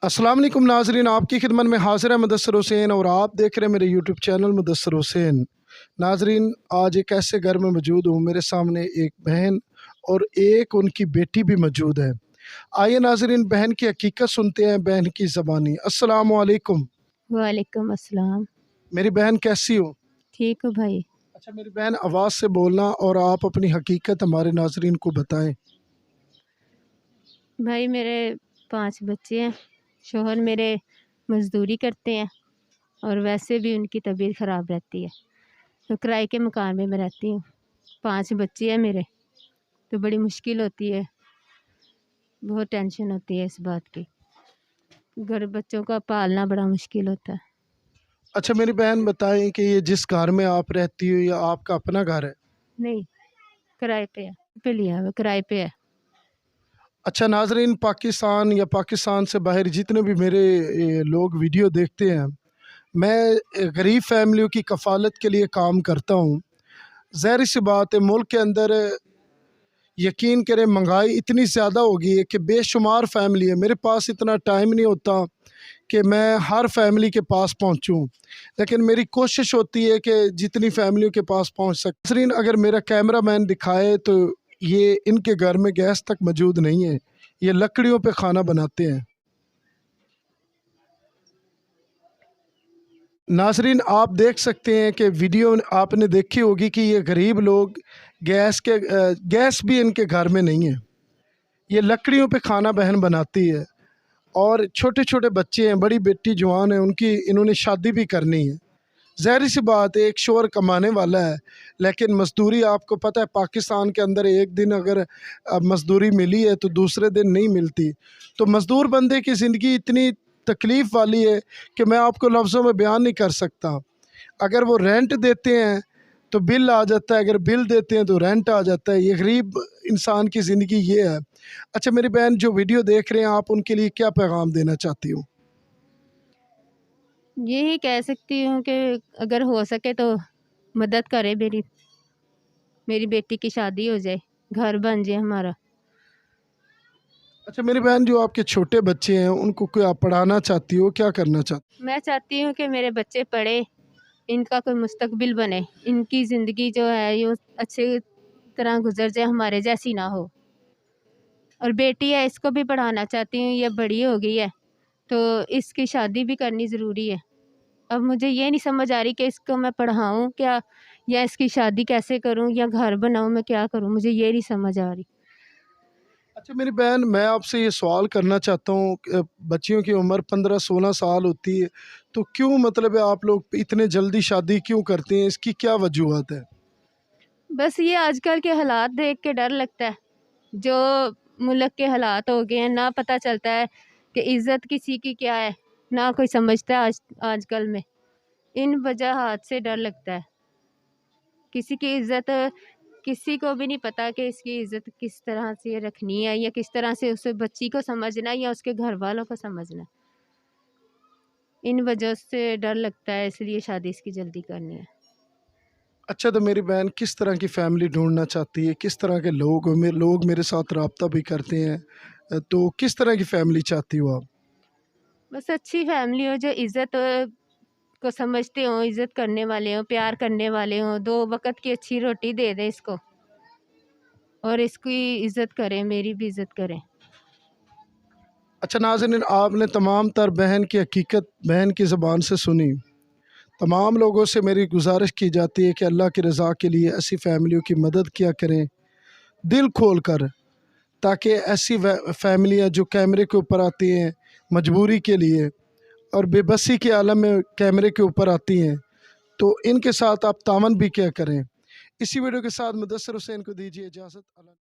अस्सलाम वालेकुम नाजरीन, आपकी खिदमत में हाजिर है मुदस्सर हुसैन और आप देख रहे हैं मेरे यूट्यूब चैनल मुदस्सर हुसैन। नाजरीन, आज एक ऐसे घर में मौजूद हूँ, मेरे सामने एक बहन और एक उनकी बेटी भी मौजूद है। आइए नाजरीन, बहन की हकीकत सुनते हैं, बहन की ज़बानी। अस्सलाम वालेकुम। वालेकुम अस्सलाम। मेरी बहन कैसी हो? ठीक हो भाई? अच्छा मेरी बहन, आवाज़ से बोलना और आप अपनी हकीकत हमारे नाजरीन को बताएं। भाई मेरे 5 बच्चे हैं। शौहर मेरे मज़दूरी करते हैं और वैसे भी उनकी तबीयत ख़राब रहती है, तो किराए के मकान में मैं रहती हूँ। 5 बच्चे हैं मेरे, तो बड़ी मुश्किल होती है, बहुत टेंशन होती है इस बात की। घर बच्चों का पालना बड़ा मुश्किल होता है। अच्छा मेरी बहन बताएं कि ये जिस घर में आप रहती हो, ये आपका अपना घर है? नहीं, किराए पे है, पे लिया हुआ किराए पे है। अच्छा नाजरीन, पाकिस्तान या पाकिस्तान से बाहर जितने भी मेरे लोग वीडियो देखते हैं, मैं गरीब फैमिलियों की कफ़ालत के लिए काम करता हूँ। ज़ाहिर सी बात है, मुल्क के अंदर यकीन करें महंगाई इतनी ज़्यादा हो गई है कि बेशुमार फैमिली है। मेरे पास इतना टाइम नहीं होता कि मैं हर फैमिली के पास पहुँचूँ, लेकिन मेरी कोशिश होती है कि जितनी फैमिलियों के पास पहुँच सक। नाज़रीन, अगर मेरा कैमरा मैन दिखाए तो ये इनके घर में गैस तक मौजूद नहीं है, ये लकड़ियों पे खाना बनाते हैं। नाज़रीन, आप देख सकते हैं कि वीडियो आपने देखी होगी कि ये गरीब लोग गैस भी इनके घर में नहीं है, ये लकड़ियों पे खाना बहन बनाती है। और छोटे छोटे बच्चे हैं, बड़ी बेटी जवान है, उनकी इन्होंने शादी भी करनी है। ज़ाहिर सी बात है, एक शोहर कमाने वाला है, लेकिन मज़दूरी आपको पता है पाकिस्तान के अंदर एक दिन अगर मज़दूरी मिली है तो दूसरे दिन नहीं मिलती। तो मज़दूर बंदे की ज़िंदगी इतनी तकलीफ़ वाली है कि मैं आपको लफ्ज़ों में बयान नहीं कर सकता। अगर वो रेंट देते हैं तो बिल आ जाता है, अगर बिल देते हैं तो रेंट आ जाता है। ये गरीब इंसान की ज़िंदगी ये है। अच्छा मेरी बहन, जो वीडियो देख रहे हैं, आप उनके लिए क्या पैगाम देना चाहती हो? यही कह सकती हूँ कि अगर हो सके तो मदद करे, मेरी बेटी की शादी हो जाए, घर बन जाए हमारा। अच्छा मेरी बहन, जो आपके छोटे बच्चे हैं उनको क्या पढ़ाना चाहती हो, क्या करना चाहती? मैं चाहती हूँ कि मेरे बच्चे पढ़े, इनका कोई मुस्तकबिल बने, इनकी ज़िंदगी जो है ये अच्छी तरह गुजर जाए, हमारे जैसी ना हो। और बेटी है, इसको भी पढ़ाना चाहती हूँ, ये बड़ी हो गई है तो इसकी शादी भी करनी ज़रूरी है। अब मुझे ये नहीं समझ आ रही कि इसको मैं पढ़ाऊँ क्या, या इसकी शादी कैसे करूँ, या घर बनाऊँ, मैं क्या करूँ, मुझे ये नहीं समझ आ रही। अच्छा मेरी बहन, मैं आपसे ये सवाल करना चाहता हूँ बच्चियों की उम्र 15-16 साल होती है, तो क्यों मतलब है आप लोग इतने जल्दी शादी क्यों करते हैं, इसकी क्या वजूहत है? बस ये आजकल के हालात देख के डर लगता है, जो मुल्क के हालात हो गए हैं, ना पता चलता है कि इज़्ज़त किसी की क्या है, ना कोई समझता है आजकल में। इन वजहात से डर लगता है। किसी की इज़्ज़त, किसी को भी नहीं पता कि इसकी इज़्ज़त किस तरह से रखनी है, या किस तरह से उस बच्ची को समझना है, या उसके घर वालों को समझना है। इन वजह से डर लगता है, इसलिए शादी इसकी जल्दी करनी है। अच्छा तो मेरी बहन किस तरह की फ़ैमिली ढूँढना चाहती है? किस तरह के लोग मेरे साथ रब्ता भी करते हैं, तो किस तरह की फ़ैमिली चाहती हो आप? बस अच्छी फैमिली हो, जो इज़्ज़त को समझते हों, इज़्ज़त करने वाले हों, प्यार करने वाले हों, 2 वक़्त की अच्छी रोटी दे दें इसको, और इसकी इज़्ज़त करें, मेरी भी इज़्ज़त करें। अच्छा नाज़रीन, आपने तमाम तर बहन की हकीकत बहन की ज़बान से सुनी। तमाम लोगों से मेरी गुजारिश की जाती है कि अल्लाह की रज़ा के लिए ऐसी फ़ैमिलियों की मदद किया करें, दिल खोल कर, ताकि ऐसी फ़ैमिलियाँ जो कैमरे के ऊपर आती हैं मजबूरी के लिए और बेबसी के आलम में कैमरे के ऊपर आती हैं, तो इनके साथ आप तावन भी क्या करें। इसी वीडियो के साथ मुदस्सिर हुसैन को दीजिए इजाज़त।